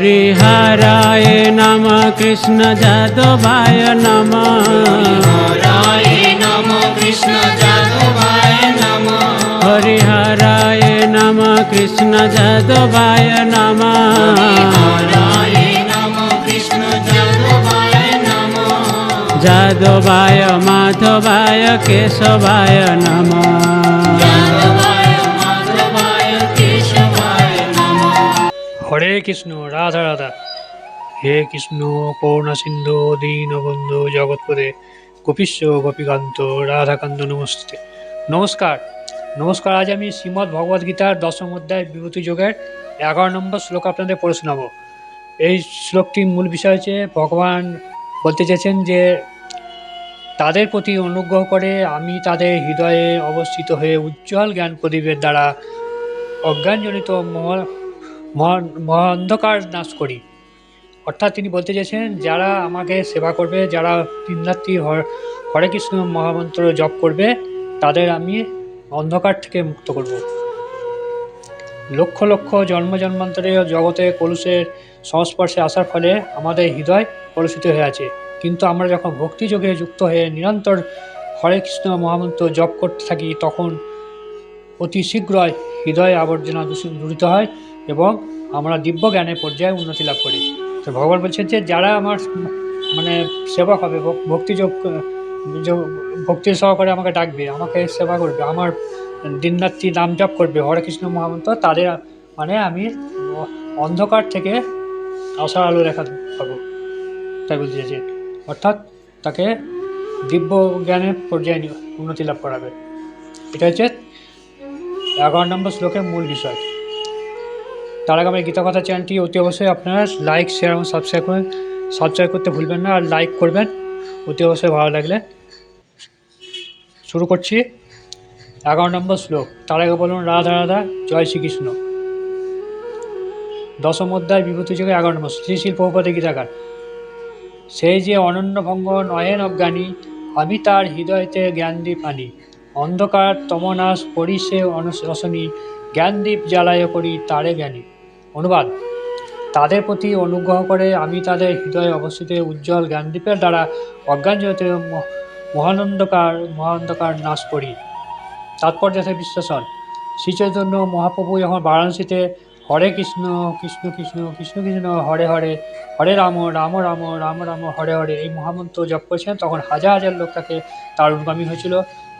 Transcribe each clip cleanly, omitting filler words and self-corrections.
हरिहराय नमः कृष्ण जादवाय नमः हरिहराय नमः कृष्ण जादवाय नमः हरिहराय नमः कृष्ण जादवाय नमः हरिहराय नमः कृष्ण जादवाय नमः जादवाय माधवाय केशवाय नमः जादवाय माधवाय केशवाय नमः। হরে কৃষ্ণ রাধা রাধা। হে কৃষ্ণ করুণা সিন্ধু দীনবন্ধু জগৎপদে গোপীশ্ব গোপীকান্ত রাধাকান্ত নমস্তে। নমস্কার নমস্কার। আজ আমি শ্রীমদ্ ভগবদ্ গীতার দশম অধ্যায় বিভূতি যোগের 11 নম্বর শ্লোক আপনাদের পড়ে শোনাবো। এই শ্লোকটির মূল বিষয় হচ্ছে ভগবান বলতে চেয়েছেন যে তাদের প্রতি অনুগ্রহ করে আমি তাদের হৃদয়ে অবস্থিত হয়ে উজ্জ্বল জ্ঞান প্রদীপের দ্বারা অজ্ঞানজনিত মহা অন্ধকার নাশ করি। অর্থাৎ তিনি বলতে চেয়েছেন যারা আমাকে সেবা করবে, যারা দিনরাত্রি হরে কৃষ্ণ মহামন্ত্র জপ করবে, তাদের আমি অন্ধকার থেকে মুক্ত করব। লক্ষ লক্ষ জন্ম জন্মান্তরে জগতে কলুষের সংস্পর্শে আসার ফলে আমাদের হৃদয় কলুষিত হয়ে আছে, কিন্তু আমরা যখন ভক্তিযোগে যুক্ত হয়ে নিরন্তর হরে কৃষ্ণ মহামন্ত্র জপ করতে থাকি তখন অতি শীঘ্রই হৃদয় আবর্জনা দূরিত হয় এবং আমরা দিব্য জ্ঞানের পর্যায়ে উন্নতি লাভ করি। তো ভগবান বলছেন যে যারা আমার মানে সেবক হবে, ভক্তির সহকারে আমাকে ডাকবে, আমাকে সেবা করবে, আমার দিনরাত্রি নাম জপ করবে হরে কৃষ্ণ মহামন্ত্র, তাদের মানে আমি অন্ধকার থেকে আশার আলো দেখা পাবো, তাই বলতে চাইছি। অর্থাৎ তাকে দিব্য জ্ঞানের পর্যায়ে উন্নতি লাভ করাবে। এটা হচ্ছে 11 নম্বর শ্লোকের মূল বিষয়। তার আগে আমার গীতা কথা চ্যানেলটি অতি অবশ্যই আপনারা লাইক, শেয়ার এবং সাবস্ক্রাইব করবেন। সাবস্ক্রাইব করতে ভুলবেন না, আর লাইক করবেন অতি অবশ্যই ভালো লাগলে। শুরু করছি 11 নম্বর শ্লোক। তার আগে বলুন রাধা রাধা, জয় শ্রীকৃষ্ণ। দশম অধ্যায় বিভূতি যোগে 11 নম্বর। শ্রী শিল প্রভুপাদের গীতাকার। সেই যে অনন্যভঙ্গ নয়েন অজ্ঞানী, আমি তার হৃদয়তে জ্ঞানদীপ আনি। অন্ধকার তমনাশ করি সে অনশনী, জ্ঞানদীপ জ্বালায় করি তারে জ্ঞানী। অনুবাদ: তাদের প্রতি অনুগ্রহ করে আমি তাদের হৃদয়ে অবস্থিত উজ্জ্বল জ্ঞানদীপের দ্বারা অজ্ঞানজনিত মহান্ধকার নাশ করি। তাৎপর্য বিশ্লেষণ: শ্রী চৈতন্য মহাপ্রভু যখন বারাণসীতে হরে কৃষ্ণ কৃষ্ণ কৃষ্ণ কৃষ্ণ কৃষ্ণ হরে হরে, হরে রাম রাম রাম রাম রাম হরে হরে এই মহামন্ত্র জপ করেছেন, তখন হাজার হাজার লোক তাকে তার অনুগামী হয়েছিল।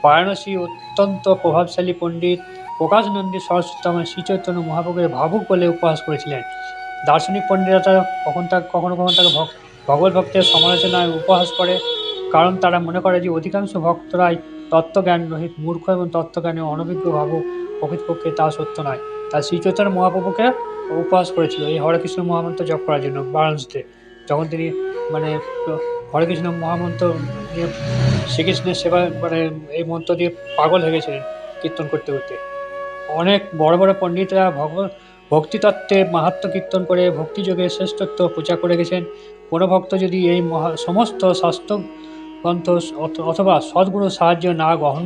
বারাণসী অত্যন্ত প্রভাবশালী পণ্ডিত প্রকাশনন্দী সরস্বতী শ্রী চৈতন্য মহাপ্রভুকে ভাবুক বলে উপহাস করেছিলেন। দার্শনিক পণ্ডিতরা কখনো কখনো তাকে ভগবত ভক্তের সমালোচনায় উপহাস করে, কারণ তারা মনে করে যে অধিকাংশ ভক্তরাই তত্ত্বজ্ঞান রহিত মূর্খ এবং তত্ত্বজ্ঞানে অনভিজ্ঞ ভাবুক, প্রকৃতপক্ষে তা সত্য নয়। তাই শ্রী চৈতন্য মহাপ্রভুকে উপহাস করেছিল এই হরে কৃষ্ণ মহামন্ত্র জপ করার জন্য বারাণসীতে, যখন তিনি মানে হরে কৃষ্ণ মহামন্ত্র দিয়ে শ্রীকৃষ্ণের সেবা মানে এই মন্ত্র দিয়ে পাগল হয়ে গেছিলেন কীর্তন করতে করতে। অনেক বড় বড় পণ্ডিতরা ভক্তিতত্ত্বে মাহাত্ম্য কীর্তন করে ভক্তিযোগে শ্রেষ্ঠত্ব প্রচার করে গেছেন। কোনো ভক্ত যদি এই সমস্ত শাস্ত্র গ্রন্থ অথবা সদ্গুরুর সাহায্য না গ্রহণ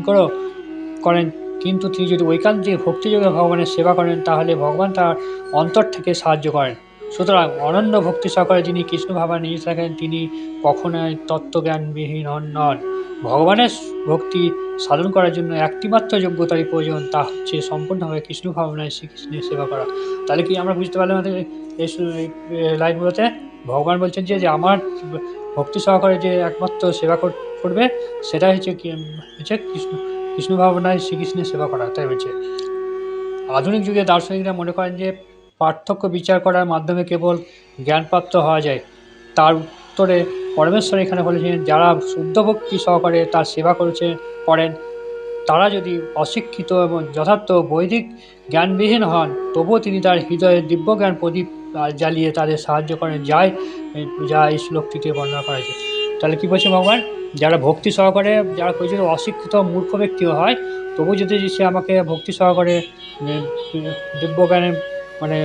করেন, কিন্তু তিনি যদি ঐকান্তিক ভক্তিযোগে ভগবানের সেবা করেন, তাহলে ভগবান তার অন্তর থেকে সাহায্য করেন। সুতরাং অনন্য ভক্তি সহকারে যিনি কৃষ্ণ ভাবা নিয়ে থাকেন, তিনি কখনোই তত্ত্বজ্ঞানবিহীন নন। ভগবানের ভক্তি সাধন করার জন্য একটিমাত্র যোগ্যতারই প্রয়োজন, তা হচ্ছে সম্পূর্ণভাবে কৃষ্ণ ভাবনায় শ্রীকৃষ্ণের সেবা করা। তাহলে কি আমরা বুঝতে পারলাম এই লাইনগুলোতে ভগবান বলছেন যে আমার ভক্তি সহকারে যে একমাত্র সেবা করবে সেটাই হচ্ছে কৃষ্ণ ভাবনায় শ্রীকৃষ্ণের সেবা করা, তাই বলছে। আধুনিক যুগে দার্শনিকরা মনে করেন যে পার্থক্য বিচার করার মাধ্যমে কেবল জ্ঞানপ্রাপ্ত হওয়া যায়। তার উত্তরে পরমেশ্বর এখানে বলেছেন, যারা শুদ্ধ ভক্তি সহকারে তার সেবা করেন, তারা যদি অশিক্ষিত এবং যথার্থ বৈদিক জ্ঞানবিহীন হন, তবুও তিনি তার হৃদয়ে দিব্য জ্ঞান প্রদীপ জ্বালিয়ে তাদের সাহায্য করেন, যা এই শ্লোকটিতে বর্ণনা করা হয়েছে। তাহলে কী বলছে ভগবান, যারা ভক্তি সহকারে, যারা যদি অশিক্ষিত মূর্খ ব্যক্তিও হয়, তবু যদি সে আমাকে ভক্তি সহকারে দিব্য জ্ঞানে মানে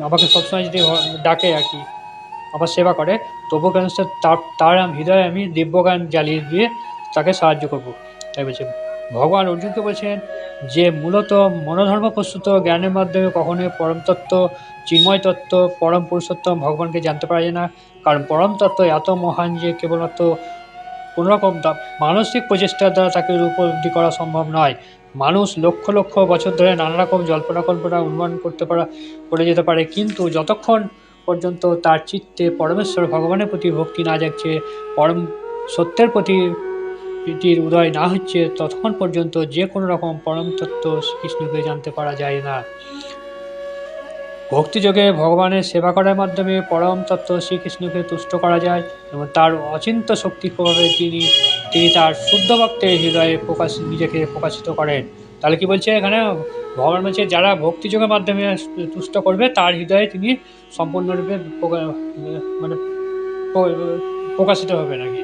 আমাকে সবসময় যদি ডাকে আর কি, আমার সেবা করে, তবু কেন তার হৃদয়ে আমি দিব্যজ্ঞান জ্বালিয়ে দিয়ে তাকে সাহায্য করব, তাই বলছে। ভগবান অর্জুনকে বলছেন যে মূলত মনোধর্ম প্রস্তুত জ্ঞানের মাধ্যমে কখনোই পরম তত্ত্ব, চিন্ময় তত্ত্ব, পরম পুরুষোত্তম ভগবানকে জানতে পারা যায় না। কারণ পরম তত্ত্ব এত মহান যে কেবলমাত্র কোনোরকম মানসিক প্রচেষ্টার দ্বারা তাকে উপলব্ধি করা সম্ভব নয়। মানুষ লক্ষ লক্ষ বছর ধরে নানা রকম জল্পনা কল্পনা অনুমান করে যেতে পারে, কিন্তু যতক্ষণ পর্যন্ত তার চিত্তে পরমেশ্বর ভগবানের প্রতি ভক্তি না জাগছে, পরম সত্যের প্রতি প্রীতির উদয় না হচ্ছে, ততক্ষণ পর্যন্ত যে কোনো রকম পরম তত্ত্ব শ্রীকৃষ্ণকে জানতে পারা যায় না। ভক্তিযোগে ভগবানের সেবা করার মাধ্যমে পরম তত্ত্ব শ্রীকৃষ্ণকে তুষ্ট করা যায় এবং তার অচিন্ত শক্তির প্রভাবে তিনি তার শুদ্ধ ভক্তের হৃদয়ে নিজেকে প্রকাশিত করেন। তাহলে কি বলছে এখানে ভগবান বলছে যারা ভক্তিযোগের মাধ্যমে তুষ্ট করবে তার হৃদয়ে তিনি সম্পূর্ণরূপে মানে প্রকাশিত হবে নাকি।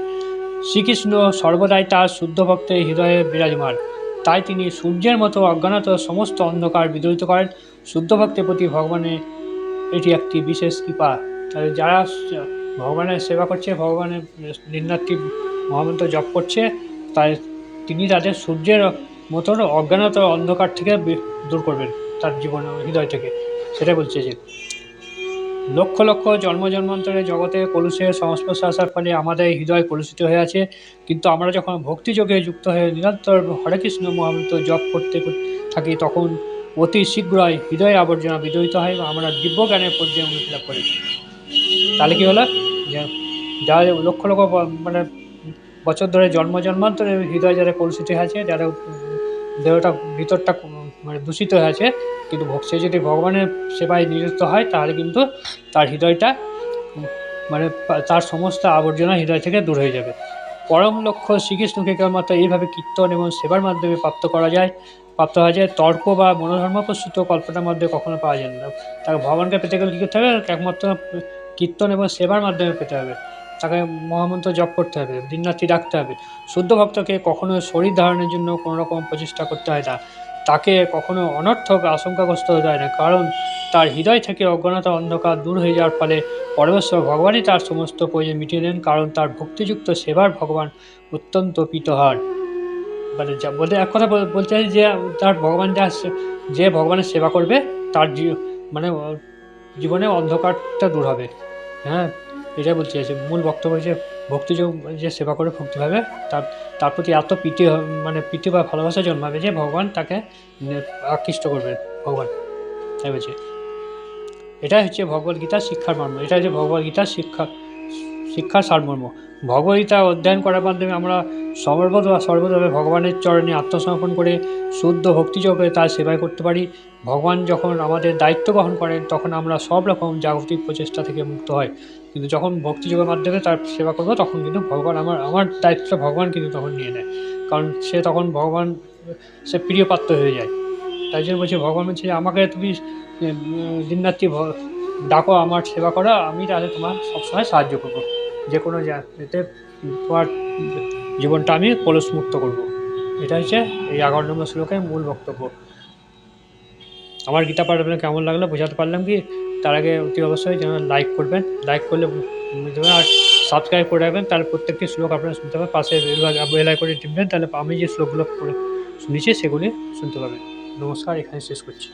শ্রীকৃষ্ণ সর্বদাই তার শুদ্ধ ভক্তের হৃদয়ে বিরাজমান, তাই তিনি সূর্যের মতো অজ্ঞানত সমস্ত অন্ধকার বিদূরিত করেন। শুদ্ধ ভক্তের প্রতি ভগবানের এটি একটি বিশেষ কৃপা। তাহলে যারা ভগবানের সেবা করছে, ভগবানের দিনরাত্রি মহামন্ত্র জপ করছে, তাই তিনি তাদের সূর্যের মতন অজ্ঞানত অন্ধকার থেকে দূর করবেন তার জীবন হৃদয় থেকে। সেটা বলছে যে লক্ষ লক্ষ জন্মান্তরে জগতে কলুষের সংস্পর্শে আসার ফলে আমাদের হৃদয় কলুষিত হয়ে আছে, কিন্তু আমরা যখন ভক্তিযোগে যুক্ত হয়ে নিরন্তর হরে কৃষ্ণ মহামন্ত্র জপ করতে থাকি, তখন অতি শীঘ্রই হৃদয়ের আবর্জনা বিদরিত হয় এবং আমরা দিব্য জ্ঞানের পর্যায়ে উন্নতি লাভ করি। তাহলে কি হলো যে যারা লক্ষ লক্ষ মানে বছর ধরে জন্মান্তরে হৃদয় যারা কলুষিত হয়ে আছে, যারা দেহটা ভিতরটা মানে দূষিত হয়ে আছে, কিন্তু সে যদি ভগবানের সেবায় নিযুক্ত হয় তাহলে কিন্তু তার হৃদয়টা মানে তার সমস্ত আবর্জনা হৃদয় থেকে দূর হয়ে যাবে। পরম লক্ষ্য শ্রীকৃষ্ণকে কেবলমাত্র এইভাবে কীর্তন এবং সেবার মাধ্যমে প্রাপ্ত হওয়া যায়। তর্ক বা মনোধর্ম প্রস্তুত কল্পনার মধ্যে কখনো পাওয়া যায় না। তাকে ভগবানকে পেতে গেলে কী করতে হবে? একমাত্র কীর্তন এবং সেবার মাধ্যমে পেতে হবে। তাকে মহামন্ত্র জপ করতে হবে, দিনরাত্রি ডাকতে হবে। শুদ্ধ ভক্তকে কখনো শরীর ধারণের জন্য কোনো রকম প্রচেষ্টা করতে হয় না। তাকে কখনো অনর্থক আশঙ্কাগ্রস্ত হতে হয় না, কারণ তার হৃদয় থেকে অজ্ঞানতা অন্ধকার দূর হয়ে যাওয়ার ফলে পরমেশ্বর ভগবানই তার সমস্ত প্রয়োজন মিটিয়ে দেন, কারণ তার ভক্তিযুক্ত সেবার ভগবান অত্যন্ত প্রীত হন। মানে যা বলতে এক কথা বলতে চাই যে তার ভগবান যে ভগবানের সেবা করবে তার মানে জীবনে অন্ধকারটা দূর হবে। হ্যাঁ, এটা বলতে চাইছে মূল বক্তব্য হচ্ছে ভক্তিযোগ যে সেবা করে ভক্তিভাবে তার প্রতি এত প্রীতি বা ভালোবাসা জন্মাবে যে ভগবান তাকে আকৃষ্ট করবে ভগবান। তাই বলছে এটাই হচ্ছে ভগবদ্গীতার শিক্ষার মর্ম, এটা হচ্ছে ভগবদ্গীতার শিক্ষার সারমর্ম। ভগবদ্গীতা অধ্যয়ন করার মাধ্যমে আমরা সর্বদাভাবে ভগবানের চরণে আত্মসমর্পণ করে শুদ্ধ ভক্তিযোগে তার সেবায় করতে পারি। ভগবান যখন আমাদের দায়িত্ব গ্রহণ করেন তখন আমরা সব রকম জাগতিক প্রচেষ্টা থেকে মুক্ত হয়, কিন্তু যখন ভক্তিযোগের মাধ্যমে তার সেবা করবো তখন কিন্তু ভগবান আমার দায়িত্বটা ভগবান কিন্তু তখন নিয়ে নেয়, কারণ সে তখন ভগবান সে প্রিয় পাত্র হয়ে যায়। তাই জন্য বলছে ভগবান বলছে আমাকে তুমি দিনরাত্রি ডাকো, আমার সেবা করো, আমি তাহলে তোমার সবসময় সাহায্য করবো, যে কোনো এতে তোমার জীবনটা আমি কলুষমুক্ত করবো। এটা হচ্ছে এই 11 নম্বর শ্লোকের মূল বক্তব্য। আমার গীতা পাঠ আপনার কেমন লাগলো বোঝাতে পারলাম কি? তার আগে অতি অবশ্যই যেন লাইক করবেন, লাইক করলে আর সাবস্ক্রাইব করে রাখবেন, তাহলে প্রত্যেকটি শ্লোক আপনারা শুনতে পাবেন। পাশে বেল আইকনে টিপবেন, তাহলে আমি যে শ্লোকগুলো শুনেছি সেগুলি শুনতে পাবেন। নমস্কার, এখানে শেষ করছি।